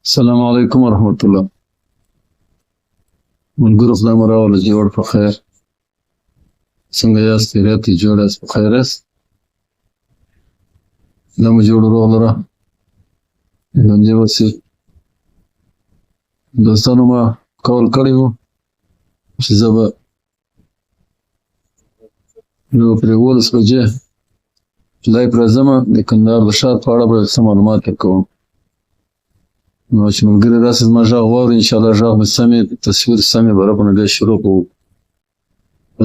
السلام علیکم ورحمت الله. ملګرو خدای مو راوله جوړ په خیر. څنګه یاست؟ خیریت یې؟ جوړ یاست؟ په خیر یاست؟ دا مو جوړ روغ لره ژوندي اوسئ. دوستانو ما کول کړی و چې زه به یو پرې 11 بجې لایف راځمه د کندهار د ښار په اړه به څه معلومات درکوم. نو چې ملګري داسې زما غږ واوري انشاءالله غږ به سمې تصویر سمې به ربه نه بیا شروع کوو.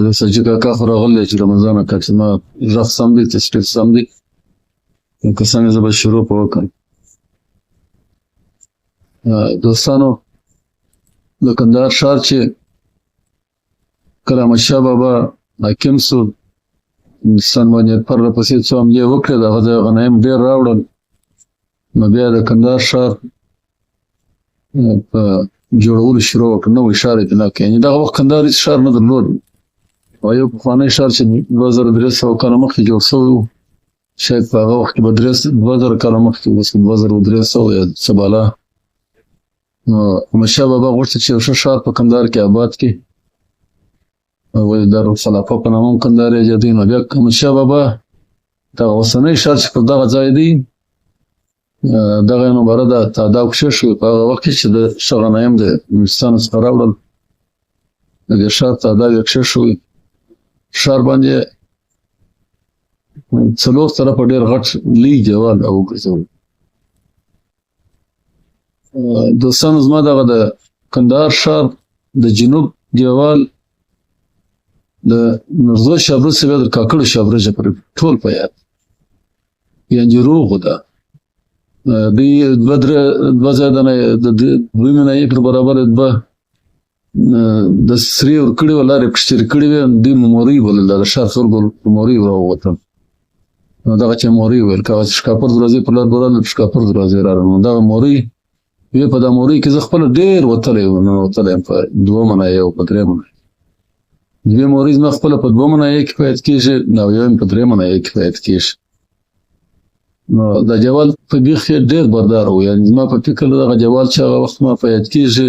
د سجي کاکا خو راغلی دی چې رمضان اکا چې زما غږ سم دی تصویر سم دی نو که سمې زه به شروع په وکړم. دوستانو د کندهار ښار چې کله احمدشاه بابا حاکم سو هندوستان باندې پرله پسې څو حملې وکړې د هغه ځای غنایم ډېر راوړل نو بیا د کندهار ښار په جوړولو شروع وکړ. نوی ښار یې بنا کړ. یعنې دغه وخت کندهار هېڅ ښار نه درلود او یو پخوانی ښار چې 2300 کاله مخکې جوړ شوی و شاید په هغه وخت کې به 2000 کاله مخکې اوس 2300 یا څه بالا. نو احمدشاه بابا غوښتل چې یو ښه ښار په کندهار کې آباد کړي ولې دارالخلافه په نامه هم کندهار ایجادوي. نو بیا احمدشاه بابا دغه اوسنی ښار چې پر دغه ځای دی دغه یې نومره د تاداو کښېښ شوی په هغه وخت کې چې د ښه غنایم د هندوستان څخه راوړل د دې ښار تاداو یې کښېښ شوی. ښار باندې 4 طرفه ډېر غټ لوی دیوال او وګرځولی. دوستانو زما دغه د کندهار ښار د جنوب دیوال د نرزو شابرج څخه بیا د کاکړو شابرجه پورې ټول په یاد یعنې روغ ده. دوی دوه زیادانه د دویمې ناحیې پر برابر دوه د سرې ورکړې وه لارې پکې چېرې کړې وې دوی مورۍ بلل د ښار خلکو مورۍ راووتل نو دغه چې مورۍ ویل که هغه چې شکاپور دروازې په لار به راغلل په شکاپور دروازې راغلل نو دغه مورۍ وې په دا مورۍ کې زه خپله ډېر وتلی ننوتلی یم په 2مه ناحیه او په 3مه ناحیه. 2 مورۍ زما خپله په 2مه ناحیه کې پیدا کېږي او یو یې په 3مه ناحیه کې پیدا کېږي. نو دا دیوال په بیخ یې ډېر بردار و یعنې زما په فکر دغه دیوال چې هغه وخت ما په یاد کېږي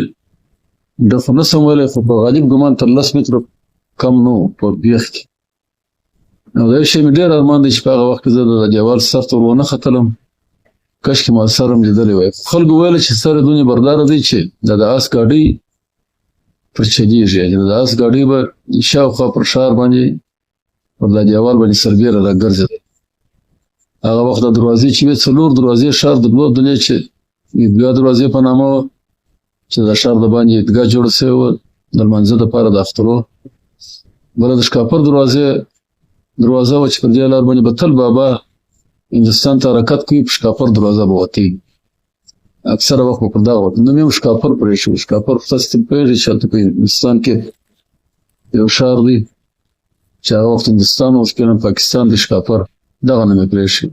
ډېر خو نه شم ویلی خو په غالب ګمان تر 10 متره کم نه و په بیخ کې. او دا یو شی مې ډېر ارمان دی چې په هغه وخت کې زه د دیوال سر ته ور ونه ختلم کاشکې ما سر هم لیدلی وای. خلکو ویله چې سر یې دومره برداره دی چې دا د آس ګاډۍ پر چلیږي یعنې د آس ګاډۍ به شاوخوا پر ښار باندې پر دا دیوال باندې سربیره راګرځېدل. هغه وخت د دروازې چې وې 4 دروازې ښار د 2 دنیا چې عیدګاه دروازې په نامه وه چې د ښار د باندې عیدګاه جوړه سوې وه د لمانځه دپاره د اخترو. بله د شکاپور دروازه وه چې پر دې لار باندې به تل بابا هندوستان ته حرکت کوي په شکاپور دروازه به وتې اکثره وخت به پر دغه وت نوم یې هم شکاپور پرېښی و. شکاپور خو تاسې پوهېږئ چې هلته په هندوستان کې یو ښار دی چې هغه وخت هندوستان و اوس بیا پاکستان دی شکاپور دغه نوم یې پرېښی.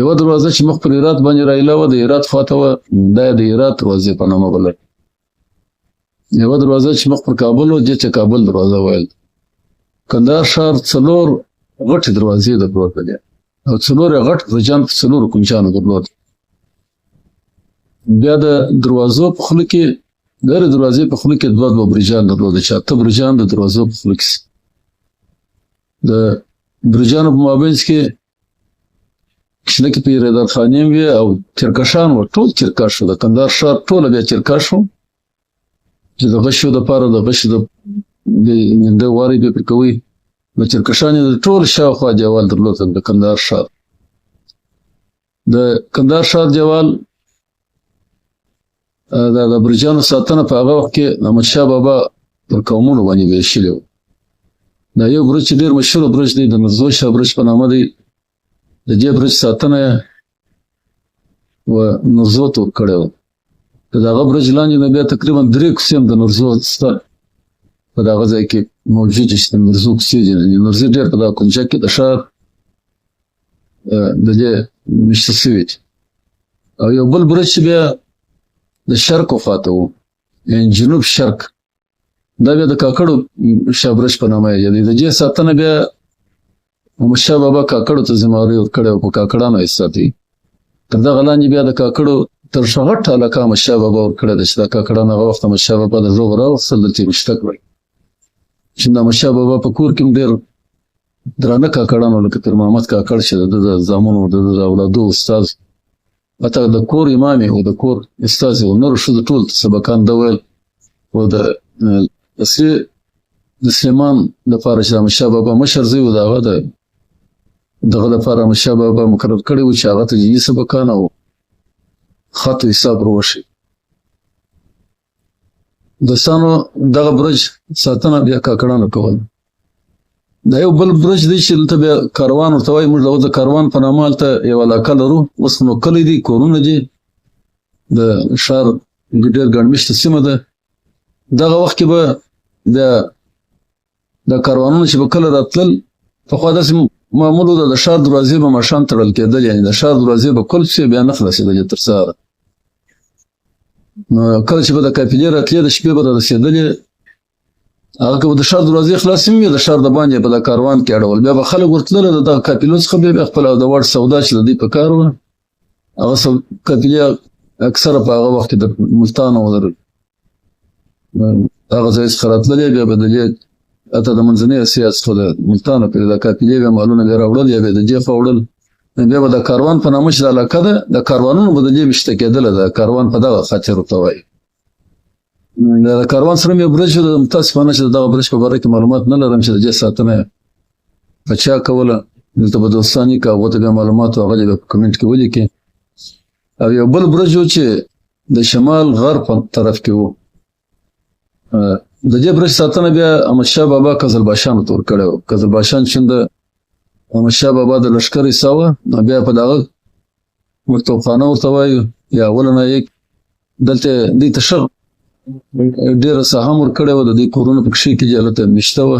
یوه دروازه چې مخ پر هرات باندې رایله وه د هرات خواته وه دا یې د هرات دروازې په نامه بلل. یوه دروازه چې مخ پر کابل وه دې ته کابل دروازه ویل. کندهار ښار 4 غټې دروازې درلودلې او 4 یې غټ برجان په 4 کونجانو درلود. بیا د دروازو په خوله کې د هرې دروازې په خوله کې 2 برجان درلوده چې 8 برجان د دروازو په خوله کې د برجانو په مابینځ کې کښنکې پیرهدارخانې هم وې او چرکشان وه ټول چرکش وو. د کندهار ښار ټوله بیا چرکش وو چې د غشو دپاره د غشو د ننده وارې به پرې کوئ نو چرکشان یې د ټول شاوخوا دیوال درلود د کندهار ښار. د کندهار ښار دیوال د برجانو ساتنه په هغه وخت کې احمدشاه بابا پر قومونو باندې ویشلی و. دا یو برج چې ډېر مشهوره برج دی د نرزو شاه برج په نامه دی. د دې برج ساتنه یې و نرزو ته ورکړې وه. د هغه برج لاندې نه بیا تقریبا 3 کوڅې هم د نرزو شته په دغه ځای کې موجود چې د نرزو کوڅې دي. نرزې ډېر په دغه کونجه کې د ښار د دې مشته شوي دي. او یو بل برج چې بیا د شرق خواته و یعنې جنوب شرق دا بیا د کاکړو شابرج په نامه یادوي. د دې ساتنه بیا احمدشاه بابا کاکړو ته ذمهواري ورکړې وه په کاکړانو یې ساتي. تر دغه لاندې بیا د کاکړو تر شغټ علاقه احمدشاه بابا ورکړې ده چې دا کاکړان هغه وخت احمدشاه بابا د ژغ راوستل دلته یې مشته کړل چې د احمدشاه بابا په کور کې هم ډېر درانه کاکړان وو لکه پیر محمد کاکړ چې د ده د زامنو د ده د اولادو استاد حتی د کور امام یې و د کور استاد یې و نورو ښځو ټول سبقان ده ویل او د اصلي د سلیمان لپاره چې د احمدشاه بابا مشر زوی و د هغه دغه لپاره احمدشاه بابا مقرر کړی و چې هغه ته جدي سبقان او خط و حساب وروښي دوستانو دغه برج ساتنه بیا کاکړانو کول دا یو بل برج دی چې دلته بیا کاروان ورته وایي موږ د کاروان په نامه هلته یو علاقه لرو اوس نو کلی دي کورونه دي د ښار ډېر ګڼمېشته سیمه ده دغه وخت کې به د کاروانونو چې به کله راتلل پخوا داسې معمول و د ښار دروازې به ماښام تړل کېدل یعنې د ښار دروازې به کلف شي بیا نه خلاصېدلې تر سهاره نو کله چې به د قافلې راتلې د شپې به رارسېدلې هغه که به د ښار دروازې خلاصې هم وي د ښار د باندې په د کاروان کې اړول بیا به خلک ورتلله د دغه قافلو څخه بیا خپله د وړ سودا چې د دوی په کار وه هغه قافلې اکثره په هغه وخت کې د ملتان او هغه ځای څخه راتللې بیا به د دې حتی د منځنۍ اسیا څخه د ملتانه پورې د قافلې بیا مالونه بیا راوړل یا بیا د جیفه وړل بیا به د کاروان په نامه چې د علاقه ده د کاروانونو به د دې ویشته کېدله د کاروان په دغه خاطر ورته وایي د کاروان سره مې یو برج و متاسفانه چې د دغه برج په باره کې معلومات نه لرم چې د دې ساتنه یې په چا کوله دلته به دوستان یي که هغو ته بیا معلومات و هغه دې به په کمنټ کې ولیکي او یو بل برج و چې د شمال غرب په طرف کې و د دې برج ساتنه بیا احمدشاه بابا قزلباشانو ته ورکړی و قزلباشان چې د احمدشاه بابا د لښکر حصه وه نو بیا په دغه مکتوبخانه ورته وایو یا اولنه یې دلته دوی ته ښه ډېره ساحه هم ورکړې وه د دوی کورونه په کښې کې چې هلته مېشته وه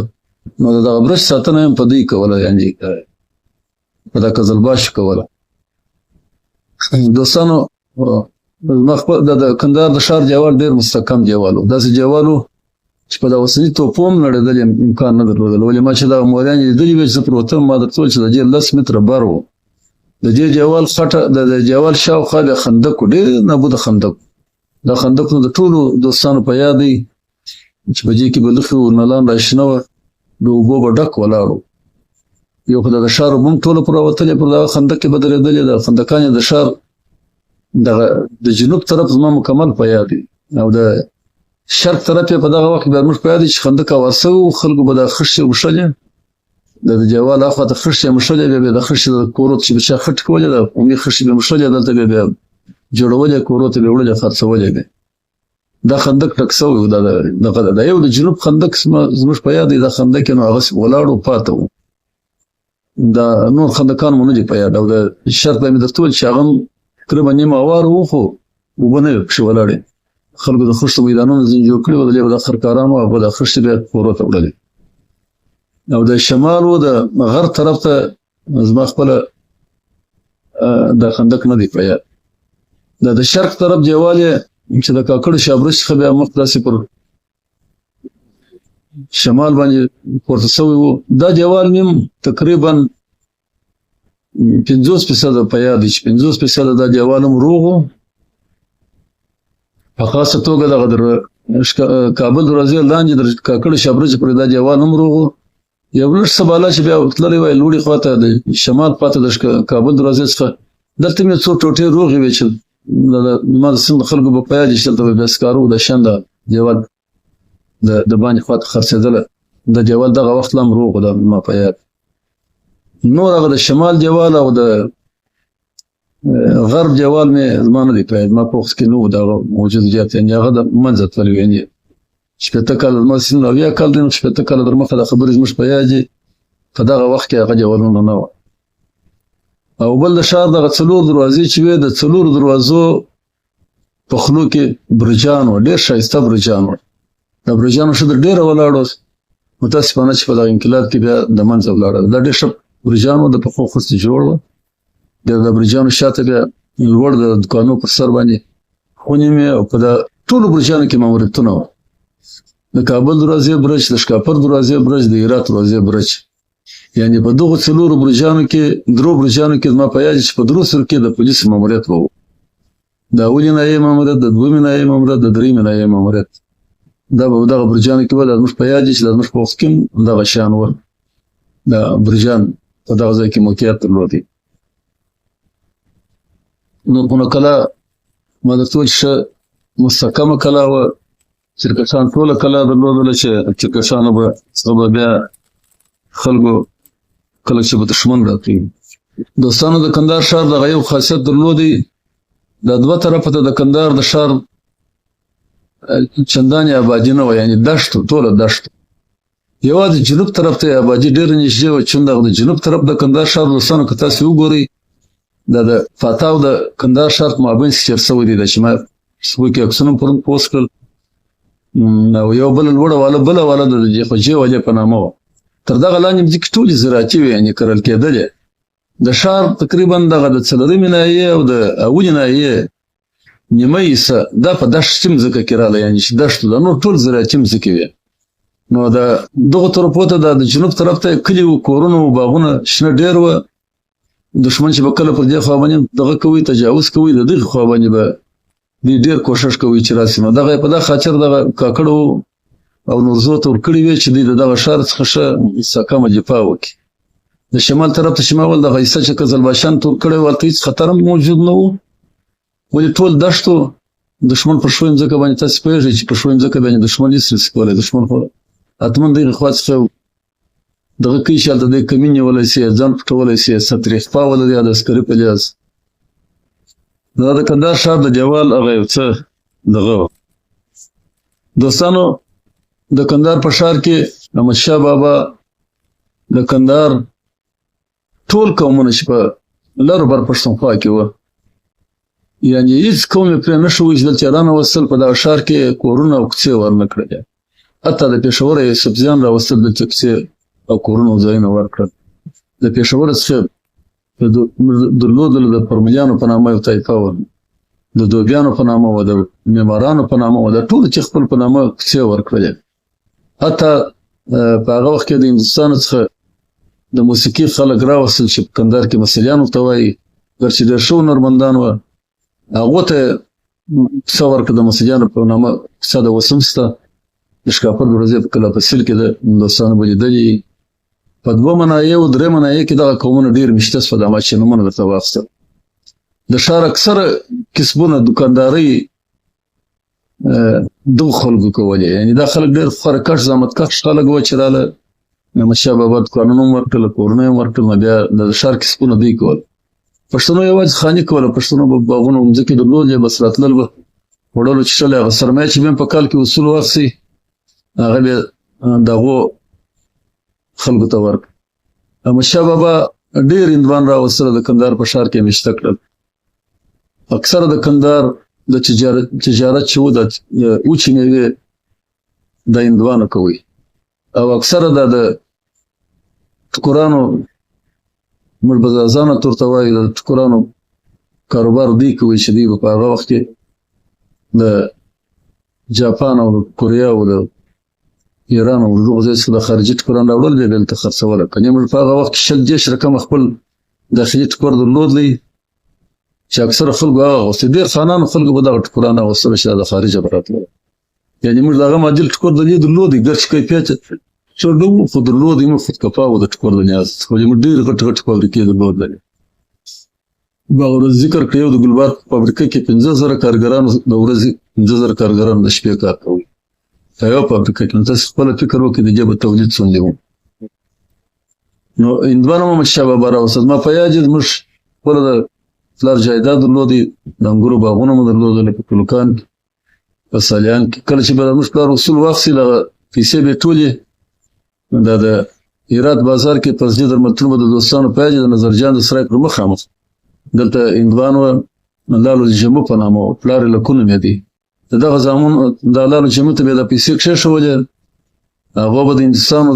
نو د دغه برج ساتنه هم په دوی کوله یعنې په دا قزلباشو کوله دوستانو زما خپل د کندهار د ښار دیوال ډېر مستحکم دیوال و داسې دیوال و چې په دا اوسني توپو هم نړېدل امکان نه درلودل ولې ما چې دغه موریان لیدلي وې چې زه پرې وتم ما درته وویل چې د دې 10 متره بر و د دې دیوال خټه د دیوال شاوخوا بیا خندق و ډېر نابوده خندق دا خندق نو د ټولو دوستانو په یاد دی چې په دې کې به لښې و نلان راشنه وه د اوبو به ډک ولاړ و یو خو د ښار اوبه هم ټوله پر راوتلې پر دغه خندق کې به درېدلې د خندقان یې د ښار د جنوب طرف زما مکمل په یاد دی او د شرق طرف یې په دغه وخت بیا زموږ په یاد دی چې خندق هوار سوی و خلکو به دا خښتې وښلې د دیوال هاخوا ته خښتې یې مښلې بیا د خښتې د کورو چې به چا خټې کولې د عمومي خښتې به مښلې دلته بیا جوړولې کورو ته به وړلې خرڅولې بیا دا خندق ډک سوی و دا یو د جنوب خندق زموږ په یاد دی دا خندق یې نو هغسې ولاړ و پاته و دا نور خندقان مو نه دي په یاد او د شرق به مې درته وویل چې هغه هم تقریبا نیم اوار و خو اوبه نه وې پکښې ولاړې خلکو د خښتو میدانونه ځینې جوړ کړي وو د دې به د خرکاران وو هغه د خښتې بیا کورو ته وړلې او د شمال و د غرب طرف ته زما خپله دا خندق نه دی په یاد د شرق طرف دیوال یې چې د کاکړو شابرج څخه بیا مخ داسې پر شمال باندې پورته سوی و دا دیوال مې تقریبا 50% په یاد دی چې 50% دا دیوال هم روغ و په خاصه توګه دغه د کابل دروازې لاندې د کاکړو شابرج پورې دا دیوال هم روغ و یو لږ څه بالا چې بیا تللی وای لوړې خواته د شمال خواته د کابل دروازې څخه دلته مې څو ټوټې روغې وې چې ما د سیند خلکو به په یاد چې دلته به بیا سکاره و د شنده دیوال د باندې خواته خرڅېدله د دیوال دغه وخت لا هم روغ و دا ما په یاد نور هغه د شمال دیوال او د غرب دیوال مې زما نه دی په یاد ما په وخت کې نه و دغه موجودیت یعنې هغه د منځه تللی و یعنې 80 کاله زما سن 90 کال دی نو 80 کاله در مخه دا خبرې زموږ په یاد دي په دغه وخت کې هغه دیوالونه نه وه او بل د ښار دغه 4 دروازې چې وې د 4 دروازو په خولو کې برجان وه ډېر ښایسته برجان وه د برجانو شدر ډېره ولاړه اوس متاسفانه چې په دغه انقلاب کې بیا د منځه ولاړه دا ډېر ښه برجان وه د پخو خستې جوړ وه د برجانو شاته بیا لوړ د دوکانو پر سر باندې خونې مې او په د ټولو برجانو کې ماموریتونه وه د کابل دروازې برج د شکاپر دروازې برج د هرات دروازې برج یعنې په دغو 4 برجانو کې 3 برجانو کې زما په یاد چې په 3 کې د پولیسو ماموریت به و د اولې ناحیې ماموریت، د دویمې ناحیې ماموریت، د درېیمې ناحیې ماموریت. دا به دغه برجانو کې به دا زموږ په یاد دي چې دا زموږ په وخت کې هم دغه شیان وه. دا برجان په دغه ځای کې موقعیت درلودی. نو کلا ما درته وویل چې ښه مستحکمه کلا وه. چرکشان ټوله کلا درلودله چې چرکشانو به بیا خلکو کله چې به دښمن راغی. دوستانو د کندهار ښار دغه یو خاصیت درلودی، دا دوه طرفه ته د کندهار د ښار چندانې آبادي نه وه، یعنې دښتو، ټوله دښتو. یوازې جنوب طرف ته یې آبادي ډېره نږدې وه. چون دغه د جنوب طرف د کندهار ښار دوستانو که تاسې وګورئ، دا د فاتا او د کندهار ښار په مابین کې چېر سوی دی، دا چې ما فیسبوک کې عکسونه پرون پوسټ کړل. او یو بله لوړه واله بله واله د خوجې والې په نامه وه. تر دغه لاندې مځکې ټولې زراعتي وې، یعنې کرل کېدلې. د ښار تقریبا دغه د څلورمې ناحیې او د اولې ناحیې نیمه حصه دا په دښتي مځکه کې راغله، یعنې چې دښتو دا نور ټول زراعتي مځکې وې. نو د دغو طرفو ته د جنوب طرف ته کلي وو، کورونه وو، باغونه شنه ډېر وه. دښمن چې به کله پر دې خوا باندې دغه کوي، تجاوز کوي، د دغې خوا باندې به دوی ډېر کوښښ کوي چې راسي. نو دغه یې په دغه خاطر دغه کاکړو او نورزو ته ورکړي وې چې دوی د دغه ښار څخه ښه مستحکمه دفاع وکړي. د شمال طرف ته چې ما ویل دغه حصه چې قزلباشان تور کړی وو، هلته هېڅ خطر هم موجود نه و، ولې ټول دښتو. دښمن پر ښویې مځکه باندې تاسې پوهېږئ چې په ښویې مځکه باندې دښمن هېڅ نشي کولی. دښمن خو حتما دغې خوا څخه دغه کوي چې هلته دی کمین نیولی سي، ځان پټولی سي، سترېخپا ولري یا د عسکري په لحاظ. دا د کندهار ښار د دیوال هغه یو څه دغه وه. دوستانو د کندهار په ښار کې احمدشاه بابا د کندهار ټول قومونه چې په لر بر پښتونخوا کې وه، یعنې هېڅ قوم یې پرې نه ښه وویشتل چې رانوستل په دغه ښار کې کورونه او کوڅې ورنه کړلې. حتی د پېښوره یې سبزیان راوستل، دلته کوڅې او کورونه او ځایونه ورکړل. د پېښوره څخه درلودله د پرملیانو په نامه یو طایفه وه، د دوبیانو په نامه وه، د معمارانو په نامه وه، دا ټول چې خپل په نامه کوڅې ورکړلې. حتی په هغه وخت کې د هندوستان څخه د موسیقي خلک راوستل چې په کندهار کې مسلیان ورته وایي، ګرچې ډېر ښه هنرمندان وه، هغو ته کوڅه ورکړه د مسلیانو په نامه. کوڅه د اوس هم شته، د شکاپر دروازې په کلا فصل کې د هندوستانو به لیدلي. په دویمه ناحیې او درېیمه ناحیې کې دغه قومونه ډېر مېشته شول، دا ما چې نومونه درته واخیستل. د ښار اکثره کسبونه دوکاندارۍ دغو خلکو کولې، یعنې دا خلک ډېر خورکش زحمتکش خلک وه چې راله احمدشاه بابا دوکانونه هم ورکړل، کورونه یې هم ورکړل. نو بیا د ښار کسبونه دوی کول. پښتنو یوازې خاني کوله، پښتنو به باغونه او مځکې درلودلې، بس راتلل به وړلو چښل. هغه سرمایه چې بیا په کال کې اصول واخیستئ، هغه بیا دغو خلکو ته ورکړه. احمدشاه بابا ډېر هندوان راوستله، د کندهار په ښار کې مېشته کړل. اکثره د کندهار د تجارت چې و، د وچې مېوې د هندوانو کوي، او اکثره دا د ټوکرانو، موږ به ځانه ورته وایو، د ټوکرانو کاروبار دوی کوي چې دوی به په هغه وخت کې د جاپان او کوریا او د ایران او دغو ځایو څخه د خارجي ټوکران راوړل، بیا به هلته خرڅول. کنې موږ په هغه وخت کې 20 رقمه خپل داخلي ټوکر درلودلی چې اکثره خلکو هغه اغوستې. ډېر خانانو خلکو به دغه ټوکران اغوستله چې دا د خارجه به راتلل. یعنې موږ د هغه معادل ټوکر د دې درلودی، ګرچې کیفیت ښه نه و، خو درلودی موږ خودکفا وو د ټوکر د نیاز څخه. موږ ډېرې غټې غټې فابریکې درلودلې. هغه ورځ ذکر کړی و، د ګلبار په فابریکه کې 50,000 کارګرانو د ورځې 50,000 کارګرانو د شپې کار کوي په یوه فابریکه کې. نو تاسې خپله فکر وکړئ د دې به تولید څومره و. نو هندوان هم احمدشاه بابا راوستل. ما په یاد زموږ خپله د پلار جایداد درلودی، د انګورو باغونه مو درلودلې په کلوکان کې، په سالیان کې. کله چې به زموږ پلار اصول واخیستې، دغه پیسې به یې ټولې دا د هرات بازار کې تصدیق درملتون به د دوستانو په یاد د نظرجان د سرای پر مخامخ دلته هندوان وه، لالو جمو په نامه وه، پلار یې لکو نومېدی. د دغه زامن د لالو جمو ته به یې دا پیسې کښېښولې، هغو به د هندوستانو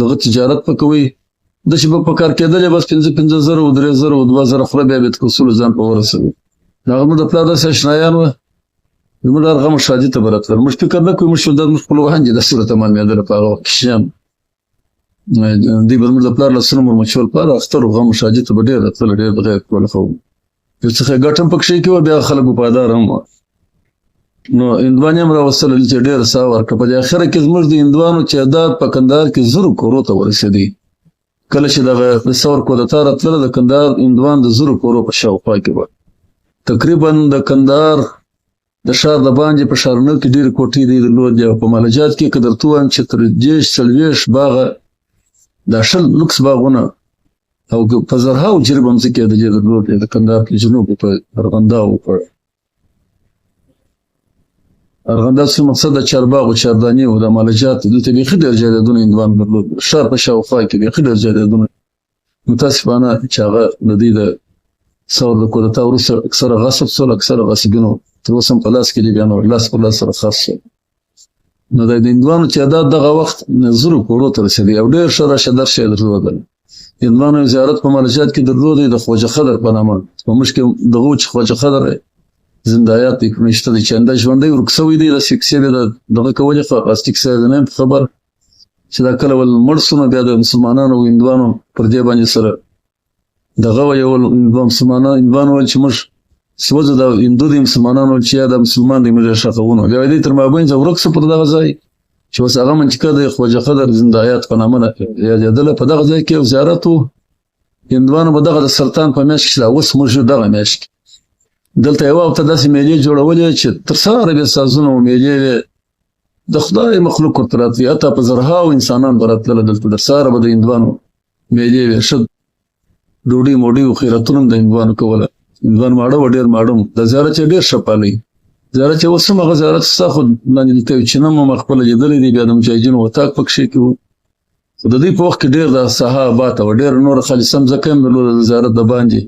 دغه تجارت به کوي. ده چې به په کار کېدلې بس 5,000 او 3,000 او 2,000 خوله بیا به یې اصولو ځان په ورسوي. د هغه زموږ د پلار داسې اشنایان وه، زموږ هر غم شادي ته به راتلل. موږ فکر نه کوو، موږ دا زموږ خپلوان دي، داسې ورته معلومېدله په هغه وخت کې شیان. دوی به زموږ د پلار لاسونه مورمچول، پلار اختر و غم شادي ته به ډېر راتلله، ډېر دغه یې کول. خو یو څه ګټم پکښې کې وه بیا خلک وفادار هم وه. نو هندوان هم راوستلل چې ډېر ساه ورکړه. په دې اخره کې زموږ د هندوانو تعداد په کندهار کې 1000 کورو ته ورسېدی. کله چې دغه د ثور کودتا راتلله د کندهار هندوان د 1000 کورو په شاوخوا کې وه. تقریبا د کندهار د ښار د باندې په ښارونو کې ډېرې کوټې دی درلودې او په مالجات کې که درته ووایم چې تر 30-40 باغه دا 20 لوکس باغونه او په زرهاو جریبه مځکې د دې درلودې د کندهار په جنوب په ارغنداو په ارغنداب سیمه مقصد د چارباغ او چارداني او د مالجات دلته بیخي ډېر جایدادونه هندوان درلود. ښار په شاوخوا کې بیخي ډېر جایدادونه متاسفانه چې هغه د دوی د ثور د کودتا وروسته اکثره غصب شول، اکثره غصبینو تر اوسه هم په لاس کې دي، بیا نو لاس پر لاس سره خاص شول. نو د هندوانو تعداد دغه وخت 1000 کورو ته رسېدی او ډېر ښه راشه درشه یې درلودل. هندوانو زیارت په مالجات کې درلودی د خواجه خضر په نامه. په موږ کې دغه و چې خواجه خضر زندایات دی نشته دی چې انده ژوندی ورک سوی دی. داسې کیسې به دغه کولې خو اصلي کیسه یې نه یم خبر چې دا کله ول مړ سو نو بیا د مسلمانانو او هندوانو پر دې باندې سره دغه ویل هندوان ویل چې موږ سوځو د هندو د مسلمانانو چې یا د مسلمان د موږ شاقوونو بیا دې تر مابین ځه ورک سو پر دغه ځای چې اوس هغه منطقه د خواجه خضر زندایات په نامه یادېدله. په دغه ځای کې یو زیارت و. هندوانو به دغه د سرطان په میاشت کې اوس موږ دغه میاشت کې دلته یوه هفته داسې میلې جوړولې چې تر سهاره بیا سازونه و میلې وې د خدای مخلوق ورته راتلي. حتی په زرهاو انسانان به راتلله دلته تر سهاره به د هندوانو میلې وې. ښه ډوډۍ موډۍ و خیراتونه هم د هندوانو کوله. هندوان ماړه و ډېر ماړه د زیارت یې ډېر ښه پالئ. زیارت یې اوس هم هغه زیارت ستا خو لاندې دلته یو چینه مو خپله لیدلی دی. بیا د مجاهدینو وطاق پکښې کې و. خو د دوی په وخت کې ډېر د ساحه آباده وه. ډېره نوره خالصه مځکه هم درلوده د زیارت د باندې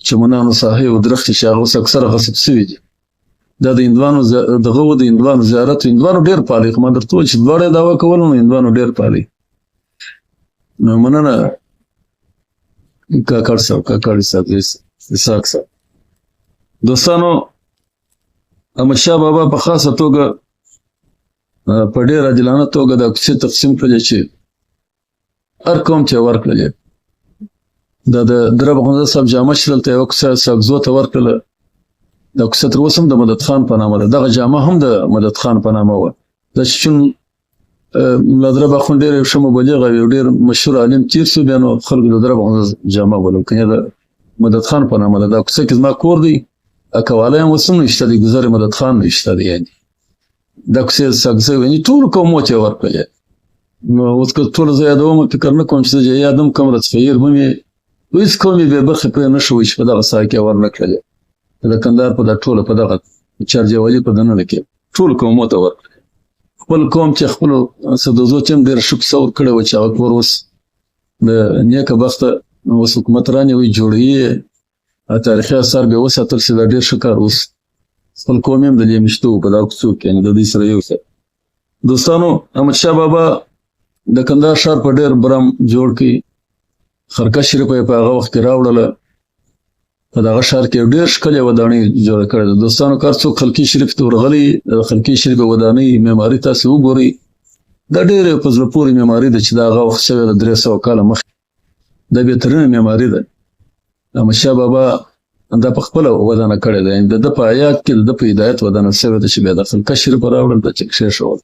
چمنانو ساحې او درختې چې هغه اوس اکثره غصب سوي دي. دا د هندوانو دغه و د هندوانو زیارت. هندوانو ډېر پالئ. خو ما درته وویل چې دواړه یې دعوه کول نو هندوانو ډېر پالئ. نو مننه کاکړ صاحب، کاکړي صاحب، اسحاق صاحب. دوستانو احمدشاه بابا په خاصه توګه په ډېر عادلانه توګه دا کوڅې تقسیم کړلې چې هر قوم ته یې ورکړلې. دا د درب غنزه صاحب جامه چې دلته یوه کوڅه ساګزو ته ورکړله. دا کوڅه تر اوسه هم د مدد خان په نامه ده. دغه جامه هم د مدد خان په نامه وه. دا چې چون ملا درب اخوند ډېر یو ښه مبلغ او یو ډېر مشهور عالم تېر سو بیا نو خلکو د درب غنزه جامه بولل کنیا د مدد خان په نامه ده. دا کوڅه کې زما کور دی. اکوالی هم اوس هم نشته دی. ګذر مدد خان نشته دی. یعنې دا کوڅې ساګزه یعنې ټولو قومو ته یې ورکړلې. نو اوس که ټوله زه یادوم فکر نه کوم چې زه یادم کوم رڅفیر به مې هېڅ قوم یې بې برخې پرې نه شوی چې په دغه ساحه کې یې ورنه کړلې. د کندهار په دا ټوله په دغه چارجوالي په دننه کې ټولو قومو ته ورکړلې. خپل قوم چې خپلو سدوزو چې هم ډېره ښه کیسه ورکړې وه چې هغه کور اوس د نیکه بخته اوس حکومتران یې وایي جوړوي تاریخي اثار بیا وساتل چې دا ډېر ښه کار اوس خپل قوم یې هم د دې مشته و په دغه کوڅو کې یعنې د دوی سره یو ځای. دوستانو احمدشاه بابا د کندهار ښار په ډېر برم جوړ کړي. خرکه شریفه یې په هغه وخت کې راوړله. په دغه ښار کې ډېر ښکلې ودانۍ جوړه کړې ده. دوستانو که هر څوک خلقي شریف ته ورغلي د خلقي شریف ودانۍ معماري تاسې وګورئ. دا ډېره په زړه پورې معماري ده چې د هغه وخت شوې ده 300 کاله مخکې. دا بهترینه معماري ده. احمدشاه بابا دا په خپله ودانه کړې ده. د ده په حیات کې د ده په هدایت ودانه شوې ده چې بیا د خلقه شریفه راوړل ده چې کښېښول.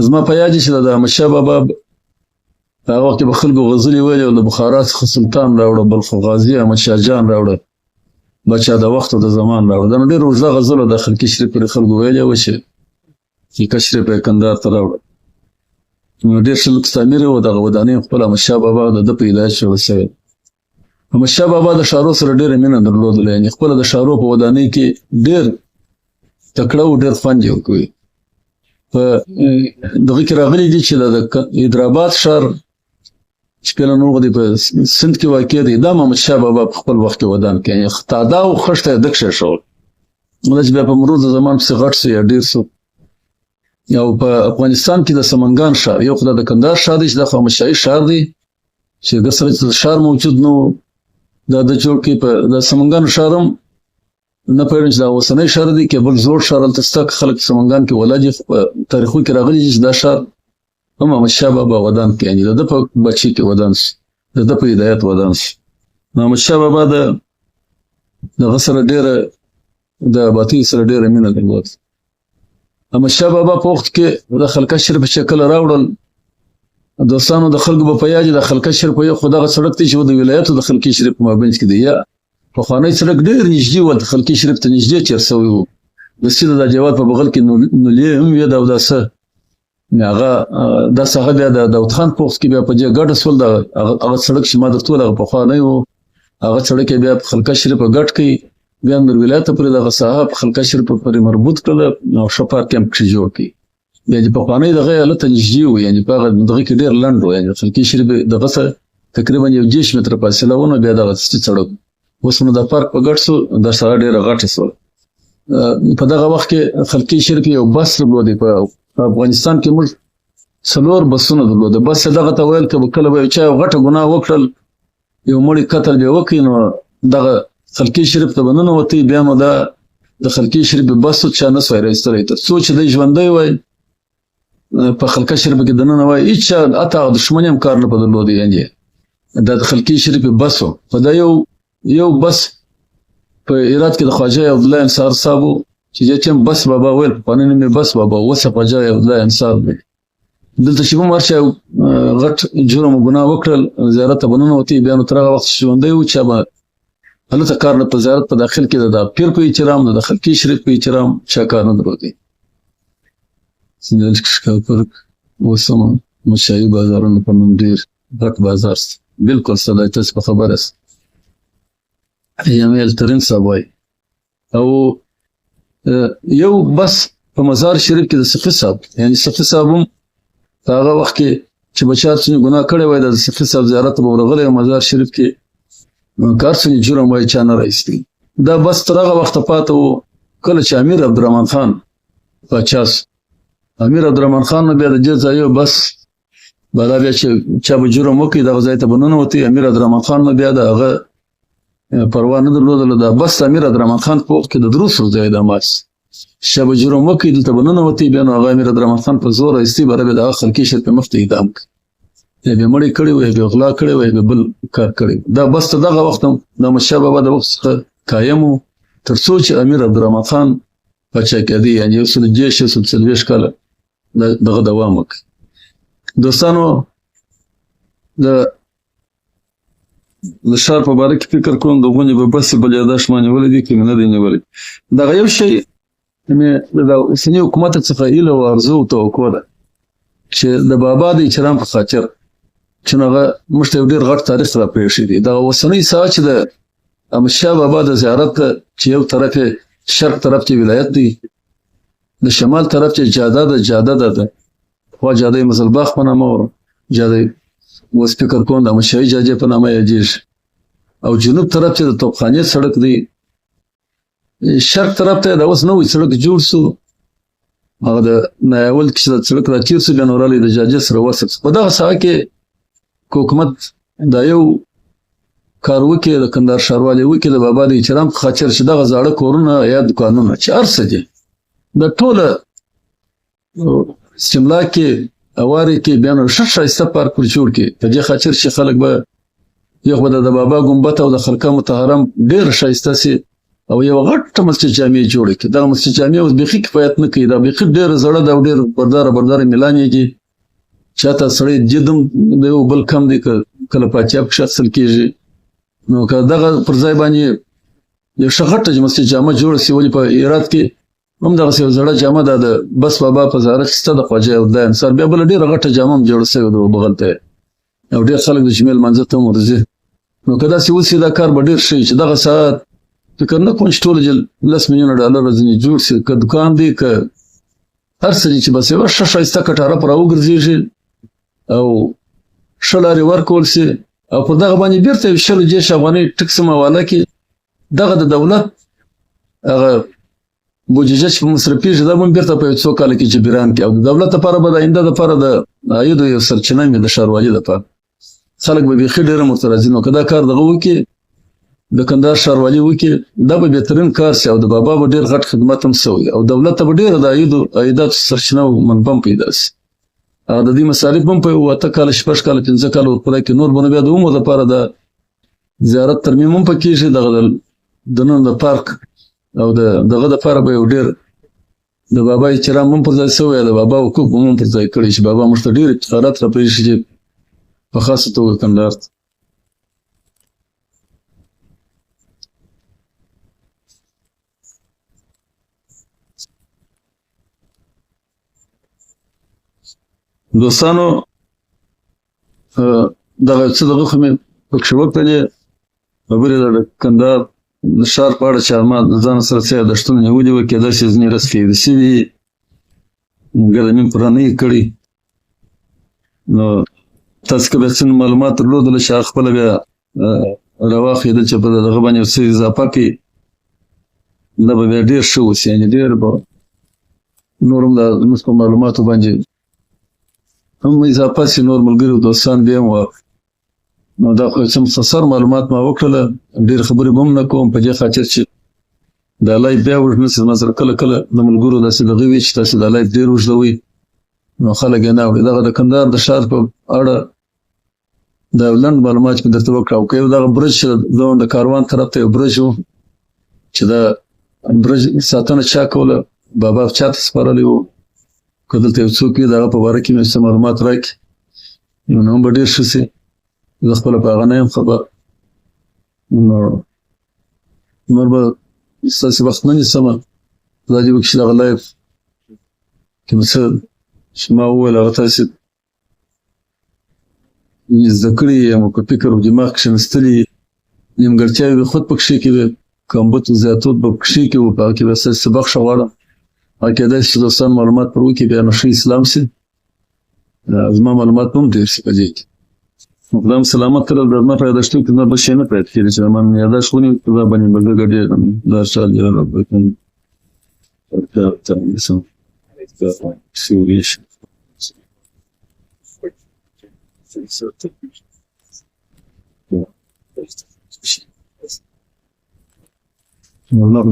زما په یاد چې د احمدشاه بابا په هغه وخت کې به خلکو غزلې ویلې او د بخارا څخه سلطان راوړه، بلخ غازي احمدشاه جان راوړه، بچا د وخت او د زمان راوړه. دا نو ډېر اوږده غزل د خلقي شریف پرې خلکو ویلې وه چې خلقه شریف یې کندهار ته راوړه. نو ډېر ښه لوکس تعمیر و. دغه ودانۍ خپل احمدشاه بابا د ده په هدایت جوړه شوې. احمدشاه بابا د ښارو سره ډېره مینه درلودله. یعنې خپله د ښارو په ودانۍ کې ډېر تکړه و، ډېر خوند یې ورکوي. په دغه کې راغلي دي چې د حیدرآباد ښار چې کله نور دی په سند کې واقع دی، دا احمدشاه بابا په خپل وخت کې ودان کړی. یعنې تاده او خښته یې ده کښېښول. دا چې بیا په مرور د زمان پسې غټ سو یا ډېر سو. او په افغانستان کې د سمنګان ښار یو خو د کندهار ښار دی چې دا خو احمدشاهي ښار دی چې هغه سره چې ښار موجود نه و دا د جوړ کړي. په د سمنګان ښار هم نه پوهېږم چې دا اوسنی ښار دی که بل زوړ ښار هلته شته که خلک سمنګان کې ولد دي. په تاریخو کې راغلي دي چې دا ښار هم احمدشاه بابا ودان کړي. یعنې د ده په بچي کې ودان شو، د ده په هدایت ودان شو. نو احمدشاه بابا د دغه سره ډېره د اباتي سره ډېره مینه درلود. احمدشاه بابا په وخت کې د خلقه شریف شکل راوړل. دوستانو د خلکو په یاد د خلقه شریف یو خو دغه سړک دی چې د ولایتو د خلقه شریف په مابینځ کې دی. یا پخوانی سړک ډېر نږدې و، د خلقه شریف ته نږدې چیر سوی و. د سیده د جواد په بغل کې نولې هم وې د اوداسه هغه دا ساحه بیا د داود خان په وخت کې بیا په دې ګډه سول. هغه سړک چې ما درته ویل هغه پخوانی و، هغه سړک بیا په خلقه شریف ګډ کړي، بیا د ولایت پورې دغه ساحه په خلقه شریف پورې مربوط کړل او ښه پارک هم پکې جوړ کړي. بیا چې پخوانی دغه هلته نږدې و، یعنې په هغه دغه کې ډېر لنډ و، یعنې خلقه شریف دغه څه تقریبا 1 متره فاصله ونه، بیا دغه سړک اوس نو د پارک په ګډ سو، د ساحه ډېره غټه سوه. په دغه وخت کې خلقه شریف یو بس درلودی. په افغانستان کې موږ 4 بسونه درلوده. بس دغه ته ویل که کله به یو چا یو غټه ګناه وکړل، یو مړی قتل به وکړي، نو دغه خلقه شریف ته به ننوتی، بیا نو دا د خلقه شریف بس چا نه سوای راایستلی، تر څو چې دی ژوندی وای په خلقه شریف کې دننه وای هېڅ چا حتی هغه دښمن هم کار نه په درلودی. یعنې دا د خلقه شریف بس و. په دا یو بس په هرات کې د خواجه عبدالله انصار صاحب و چې دې ته هم بس بابا ویل، پخوانی نوم یې بس بابا، اوس یې خواجه عبدالله انصار دی. دلته چې هم هر چا غټ جرم او ګناه وکړل زیارت ته به ننوتي، بیا نو تر هغه وخت چې ژوندی و چا به هلته کار نه، په زیارت په داخل کې د پیر په احترام د خلقه شریف په احترام چا کار نه درلودی. شکاپرک اوس هم مشایي بازارونه په نوم ډېر غټ بازار سته. بلکل ستا تاسې په خبره است. ایامل ترین صاحب وایي. او یو بس په مزار شریف کې د سخي صاحب، یعنې سخي صاحب هم په هغه وخت کې چې به چا څه ګناه کړی وای، د سخي صاحب زیارت ته به ورغلی مزار شریف کې کار څه جرم وای چا نه رایستي. دا بس تر هغه وخته پاته و کله چې امیر عبدالرحمن خان پاچا سو. امیر عبدالرحمن خان نو بیا د دې ځای بس بالا بیا چې چا به جرم وکړي دغه ځای ته به ننوتي. امیر عبدالرحمن خان نو بیا د هغه پروا نه درلودله. دا بس امیر عبدالرحمن خان په وخت کې د دروس پر ځای د ماس چا به جرم وکړي دلته به ننوتي، بیا نو هغه امیر عبدالرحمن خان په زور رایستي، بیا به د هغه خلقه شریف په مخ ته اعدام کړي، یا به مړی کړی وای، یا غلا کړی وای، یا بل کار کړی. دا بس ته دغه وخت هم د احمدشاه بابا د وخت څخه قایم و تر څو چې امیر عبدالرحمن خان پاچا کېدی، یعنې 140 کاله دغه دوام وکړي. دوستانو د ښار په باره کې فکر کوم د غونې به بس بل یاداشت ما نیولی دی که مې نه دی نیولی. دغه یو شی مې د اوسني حکومت څخه هیله او ارزو او توقع ده چې د بابا د احترام په خاطر چې هغه موږ ته یو ډېر غټ تاریخ را پرېښی دی. دغه اوسنۍ ساحه چې د احمدشاه بابا د زیارت ته چې یو طرف یې شرق طرف کې ولایت دی، د شمال طرف چې جاده ده خوا جاده مزلباغ په نامه و، جاده اوس فکر کوم د احمدشاهي جاجې په نامه یادېږي، او جنوب طرف چې د توپخانې سړک دی، شرق طرف ته د اوس نوی سړک جوړ سو، هغه د نایول کې چې د سړک را تېر سو بیا نو رالی د جاجې سره وصل سو. په دغه ساحه کې که حکومت دا یو کار وکړي د کندهار ښاروالۍ وکړي د بابا د احترام په خاطر چې دغه زاړه کورونه یا دوکانونه چې هر څه دي د ټوله استملاک کې اوارې کې بیا نو ښه ښایسته پارک ور جوړ کړي، په دې خاطر چې خلک به یو به د بابا ګنبد او د خلقه مطهره ډېر ښایسته سي او یو غټه مسجد جامع جوړه کړي. دغه مسجد جامع اوس بیخي کفایت نه کوي، دا بیخي ډېره زړه ده او ډېر برداره میلانېږي. چاته سړی جدم د یو بل کم دی که کله پاچا پکښې اخیستل کېږي، نو که دغه پر ځای باندې یو ښه غټه مسجد جامع جوړه سي. ولې په هرات کې هم دغسې یو زړه جامع ده د بس بابا په زیارت کې شته د خواجه عبدالله انصار، بیا بله ډېره غټه جامع هم جوړه سوې ده بغل ته او ډېر خلک د جمعې لمانځه ته هم ورځي. نو که داسې وسي دا کار به ډېر ښه وي چې دغه ساعت فکر نه کوم چې ټوله $10 میلیونه ځینې جوړ سي، که دوکان دی که هر څه دي چې بس یوه ښه ښایسته کټاره په راوګرځېږي او ښه لارې ورکول سي او پر دغه باندې بېرته 100 افغانۍ ټکس حواله کړي. دغه د دولت هغه بودجه چې په مصرفېږي دا به هم بېرته په 1 څو کاله کې جبران کړي او د دولت لپاره به د آینده دپاره د عایدو یو سرچینه وي د ښاروالۍ دپاره. خلک به بیخي ډېر هم ورته راځي. نو که دا کار دغه وکړي د کندهار ښاروالۍ وکړي دا به بهترین کار سي او د بابا به ډېر غټ خدمت هم سوی او دولت ته به ډېره د عایداتو سرچینه او منبع هم پیدا سي. هغه د دې مصارف هم په 8 کاله 6 کاله 15 کاله ورپورې کې نور به نو بیا د عمر دپاره د زیارت ترمیم هم پکېږي، دغه د د نن د پارک او دغه دپاره به یو ډېر د بابا احترام هم پر ځای سوی د بابا حقوق هم پر ځای کړي چې بابا موږ ته ډېر افتخارات راپرېښي چې په خاصه توګه کندهار ته دوستانو دغه څه دغه خو مې پکښې وکړلې خبرې د کندهار د ښار په اړه چې ما د ځان سره څه یادښتونه نیولي وو کېدای شي ځینې رسخېږدي شوي ګډه مې پوره نه یې کړي نو تاسو که بیا څه معلومات درلودله چې هغه خپله بیا راواخېدل چې په دغه باندې یو څه اضافه کړي دا به بیا ډېر ښه اوسي یعنې ډېر به نور هم زموږ په معلوماتو باندې هم اضافه سي نور ملګري او دوستان بیا هم واخلي نو دا خو څه مختصر معلومات ما وکړله ډېر خبرې به هم نه کوم په دې خاطر چې دا لایف بیا اوږد نه سي زما سره کله کله د ملګرو داسې دغه وي چې تاسې دا لایف ډېر اوږدوئ نو خلک یې نه اوري دغه د کندهار د ښار په اړه دا یو لنډ معلومات چې مې درته وکړه او که یو دغه برج چې د کاروان طرف ته یو برج و چې دا برج ساتنه چا کوله بابا چا ته سپارلی و که دلته یو څوک وي د هغه په باره کې مې څه معلومات راکړي نو هم به ډېر ښه سي زه خپله په هغه نه یم خبر نو نور به ستاسې وخت نه نیسمه دا دې وکړي چې دغه لایف کې مې څه چې ما وویل هغه تاسې زده کړي یم او که فکر او دماغ کښېنستلي نیمګړتیاوې به خود پکښې کې وي کمبود او زیاتوت به پکښې کې وو په هغه کې به ستاسې څه بخښه غواړم هغه کېدای شي چې دوستان معلومات پر وکړي بیا نو ښه اسلام سي زما معلومات هم ډېر شي په دې کې خدای هم سلامت کړل د زما په یادښتو کې زما بل شی نه پیدا کېږي چې ما مې یادښت ونیو په دا باندې به ګډ دا شال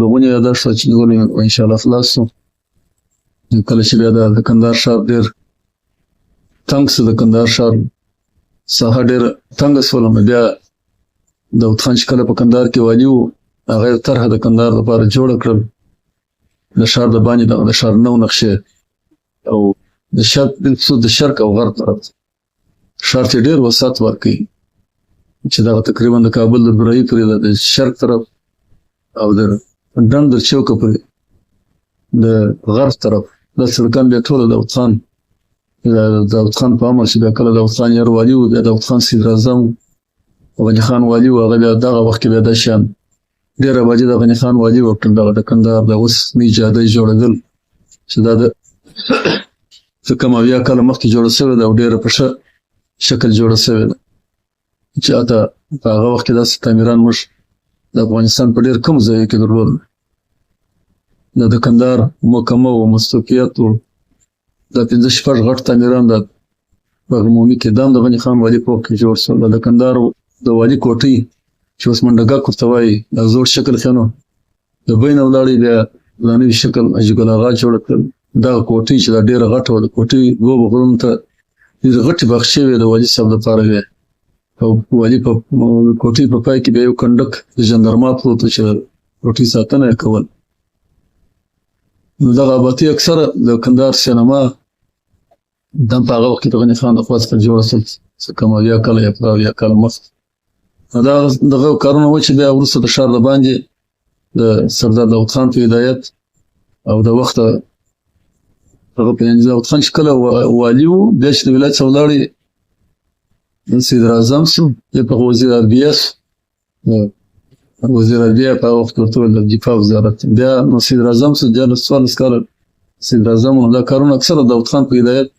د ونې یادښت چې نیولی انشاءالله خلاص شو کله چې بیا د کندهار ښار ډېر تنګ سو د کندهار ښار ساحه ډېره تنګه سوله نو بیا داود خان چې کله په کندهار کې والي و هغه یو طرحه د کندهار لپاره جوړه کړل د ښار د باندې د ښار نو نقشې او د شرق او غرب طرف ښار ته ډېر وسعت ورکوي چې دغه تقریبا د کابل د برایي پورې د شرق طرف او د ډنډ د چوکه پورې د غرب طرف دا سړکان بیا ټوله داود خان په امر چې بیا کله داود خان یار والي و بیا داود خان صدراعظم او غني خان والي و هغه بیا دغه وخت کې بیا دا شیان ډېر آبادي د غني خان والي وکړل دغه د کندهار د اوس ایجادي جوړېدل چې دا د څه کم اویا کاله مخکې جوړه سوې ده او ډېره په ښه شکل جوړه سوې ده چې حتی په هغه وخت کې داسې تعمیران موږ د افغانستان په ډېر کم ځایو کې درلودل د کندهار محکمه و مستوفیت و دا پنځه شپږ غټ تعمیران د عمومي کې دا هم د غني خان والي په وخت کې جوړ شول د کندهار د والي کوټۍ چې اوس منډګک ورته وایي دا زوړ شکل ښه نو د بینه ولاړې بیا دا نوي شکل حاجي ګل اغا جوړه کړل دغه کوټۍ چې دا ډېره غټه وه د کوټۍ دوو بغلونو ته ډېرې غټې باغچې وې د والي صاحب دپاره وې او والي په کوټۍ په پای کې بیا یو کنډک د ژندرما پروت و چې کوټۍ ساتنه یې کول نو دغه آبادي اکثره د کندهار سینما دا په هغه وخت کې د غني خان لخوا څخه جوړه شول څه کم اویا کاله یا پر اویا کاله مخکې نو دغه کارونه وه چې بیا وروسته د ښار د باندې د سردار داود خان په هدایت او د وخته هغه داود خان چې کله والي و بیا چې د ولایت څخه ولاړې صدراعظم شو بیا په وزیر عدلیه شو وزیر عدلیه په هغه وخت ورته ویل د دفاع وزارت بیا نو صدراعظم شو څوارلس کاله صدراعظم و دا کارونه اکثره داود خان په هدایت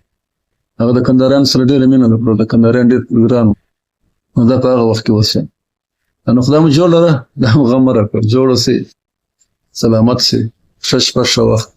هغه د کندهاریانو سره ډېره مینه درلوده د کندهاریان ډېر ګران وو نو دا په هغه وخت کې وشوه نو خدای مو جوړ لره دا مو غم مه راکړه جوړ اوسئ سلامت سئ ښه شپه ښه وخت